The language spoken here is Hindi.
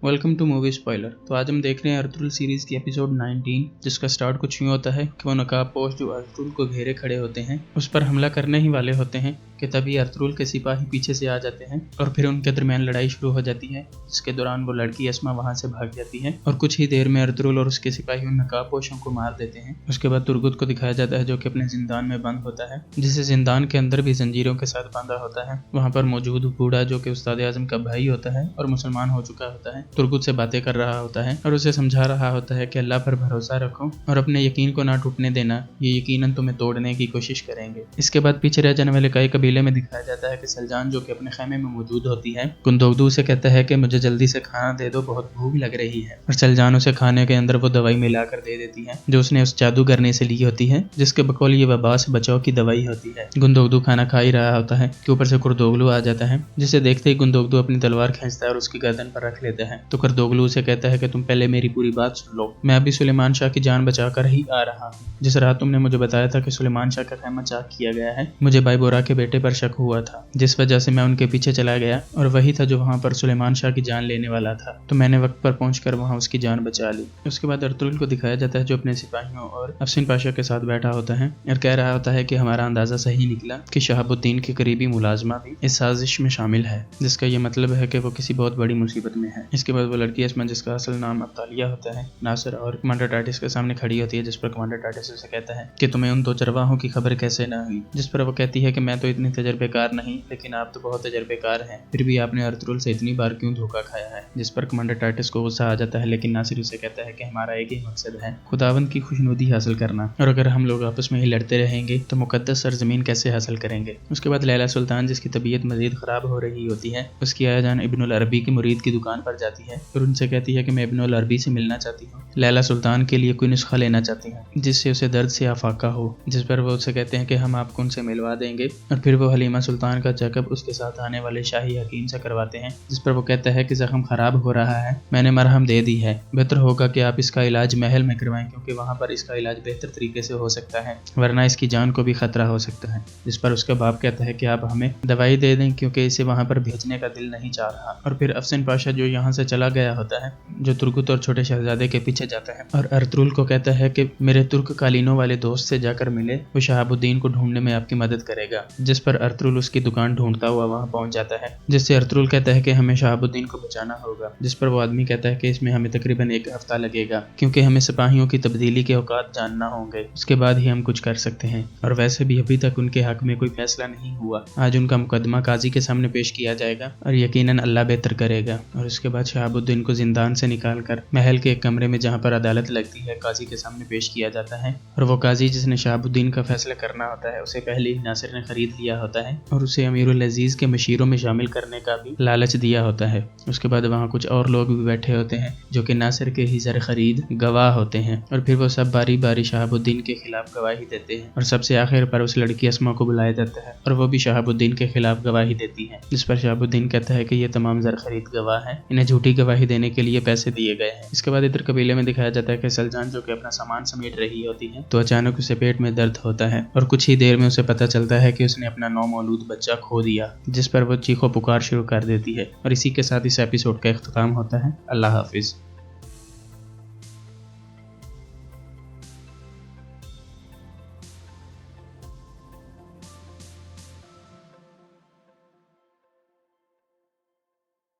Welcome two movie spoiler. तो आज हम देख रहे हैं अर्तुगरुल सीरीज की एपिसोड 19, जिसका स्टार्ट कुछ यूँ होता है कि वो नकाबपोश जो अर्तुगरुल को घेरे खड़े होते हैं उस पर हमला करने ही वाले होते हैं कि तभी अर्तुगरुल के सिपाही पीछे से आ जाते हैं और फिर उनके दरमियान लड़ाई शुरू हो जाती है, जिसके दौरान वो लड़की अस्मा वहां से भाग जाती है और कुछ ही देर में अर्तुगरुल और उसके सिपाही उन नकाबपोशों को मार देते हैं। उसके बाद तुर्गुत को दिखाया जाता है जो कि अपने जिंदान में बंद होता है, जिसे जिंदान के अंदर भी जंजीरों के साथ बांधा होता है। वहाँ पर मौजूद बूढ़ा जो कि उस्ताद आजम का भाई होता है और मुसलमान हो चुका होता है, तुर्गुत से बातें कर रहा होता है और उसे समझा रहा होता है कि अल्लाह पर भरोसा रखो और अपने यकीन को ना टूटने देना, ये यकीनन तुम्हें तोड़ने की कोशिश करेंगे। इसके बाद पीछे रह जाने वाले कई कबीले में दिखाया जाता है कि सलजान जो कि अपने खेमे में मौजूद होती है, गुंदोगदू से कहता है कि मुझे जल्दी से खाना दे दो, बहुत भूख लग रही है। और सलजान उसे खाने के अंदर वो दवाई मिलाकर दे देती है जो उसने उस जादूगरनी से ली होती है, जिसके बकौल ये वबा से बचाव की दवाई होती है। गुंदोगदू खाना खा ही रहा होता है कि ऊपर से कुर्दोगलू आ जाता है, जिसे देखते ही गुंदोगदू अपनी तलवार खींचता है और उसकी गर्दन पर रख लेता है। तो कुर्दोगलू उसे कहता है कि तुम पहले मेरी पूरी बात सुन लो, मैं अभी सुलेमान शाह की जान बचाकर ही आ रहा हूँ। जिस रात तुमने मुझे बताया था कि सुलेमान शाह का खेमा चाक किया गया है, मुझे भाई बोरा के बेटे पर शक हुआ था, जिस वजह से मैं उनके पीछे चला गया और वही था जो वहां पर सुलेमान शाह की जान लेने वाला था। तो मैंने वक्त पर पहुंचकर वहां उसकी जान बचा ली। उसके बाद अर्तुगरुल को दिखाया जाता है जो अपने सिपाहियों और अफसिन पाशा के साथ बैठा होता है और कह रहा होता है कि हमारा अंदाजा सही निकला कि शहाबुद्दीन के करीबी मुलाजमा भी इस साजिश में शामिल है, जिसका ये मतलब है कि वो किसी बहुत बड़ी मुसीबत में है। इसके बाद वो लड़की अस्मा, जिसका असल नाम अब्तालिया होता है, नासिर और कमांडर टाटिस के सामने खड़ी होती है, जिस पर कमांडर टाटिस उसे कहता है कि तुम्हें उन दो चरवाहों की खबर कैसे ना हुई। जिस पर वो कहती है कि मैं तो इतनी तजर्बेकार नहीं, लेकिन आप तो बहुत तजर्बेकार हैं, फिर भी आपने अर्तुगरुल से इतनी बार क्यों धोखा खाया है। जिस पर कमांडर टाटिस को गुस्सा आ जाता है, लेकिन नासिर उसे कहता है कि हमारा एक ही मकसद है, खुदावंद की खुशनुदी हासिल करना, और अगर हम लोग आपस में ही लड़ते रहेंगे तो मुकद्दस सरजमीन कैसे हासिल करेंगे। उसके बाद लैला सुल्तान, जिसकी तबीयत मजीद खराब हो रही होती है, उसकी आया जान इब्नुल अरबी की मुरीद की दुकान पर जाती है और उनसे कहती है कि मैं इब्नुल अरबी से मिलना चाहती हूँ। लैला सुल्तान के लिए कोई नुस्खा लेना चाहती है जिससे उसे दर्द से आफाका हो, जिस पर वो उसे कहते हैं कि हम आपको उनसे मिलवा देंगे। और फिर वो हलीमा सुल्तान का चेकअप उसके साथ आने वाले शाही हकीम से करवाते हैं, जिस पर वो कहता है कि जख्म खराब हो रहा है, मैंने मरहम दे दी है, बेहतर होगा कि आप इसका इलाज महल में करवाएं, क्योंकि वहाँ पर इसका इलाज बेहतर तरीके से हो सकता है, वरना इसकी जान को भी खतरा हो सकता है। जिस पर उसका बाप कहता है कि आप हमें दवाई दे दें, क्योंकि इसे वहाँ पर भेजने का दिल नहीं चाह रहा। और फिर अफसिन पाशा जो यहाँ से चला गया होता है, जो तुर्गुत और छोटे शहजादे के पीछे जाता है और अर्तुगरुल को कहता है कि मेरे तुर्क कालीनों वाले दोस्त से जाकर मिले, वो शहाबुद्दीन को ढूंढने में आपकी मदद करेगा। जिस पर अर्तुगरुल उसकी दुकान ढूंढता हुआ वहां पहुंच जाता है, जिससे अर्तुगरुल कहता है कि हमें शहाबुद्दीन को बचाना होगा। जिस पर वो आदमी कहता है कि इसमें हमें तकरीबन 1 हफ्ता लगेगा, क्योंकि हमें सिपाहियों की तब्दीली के औकात जानना होंगे, उसके बाद ही हम कुछ कर सकते हैं। और वैसे भी अभी तक उनके हक में कोई फैसला नहीं हुआ, आज उनका मुकदमा काजी के सामने पेश किया जाएगा और यकीनन अल्लाह बेहतर करेगा। और उसके बाद शहाबुद्दीन को जिंदान से निकालकर महल के एक कमरे में, जहाँ पर अदालत लगती है, काजी के सामने पेश किया जाता है। और वो काजी जिसने शहाबुद्दीन का फैसला करना होता है, उसे पहले ही नासिर ने खरीद लिया होता है और उसे अमीरुल अजीज के मशीरों में शामिल करने का भी लालच दिया होता है। उसके बाद वहाँ कुछ और लोग भी बैठे होते हैं जो कि नासिर के ही ज़र खरीद गवाह होते हैं और फिर वो सब बारी बारी शहाबुद्दीन के खिलाफ गवाही देते हैं और सबसे आखिर पर उस लड़की अस्मा को बुलाया जाता है और वो भी शहाबुद्दीन के खिलाफ गवाही देती है। जिस पर शहाबुद्दीन कहता है कि ये तमाम ज़र खरीद गवाह हैं, इन्हें झूठी गवाही देने के लिए पैसे दिए गए हैं। इसके बाद इधर कबीले में दिखाया जाता है कि सलजान जो कि अपना सामान समेट रही होती है, तो अचानक उसे पेट में दर्द होता है और कुछ ही देर में उसे पता चलता है कि उसने अपना नौमौलूद बच्चा खो दिया, जिस पर वो चीखो पुकार शुरू कर देती है। और इसी के साथ इस एपिसोड का इख्तिताम होता है। अल्लाह हाफिज।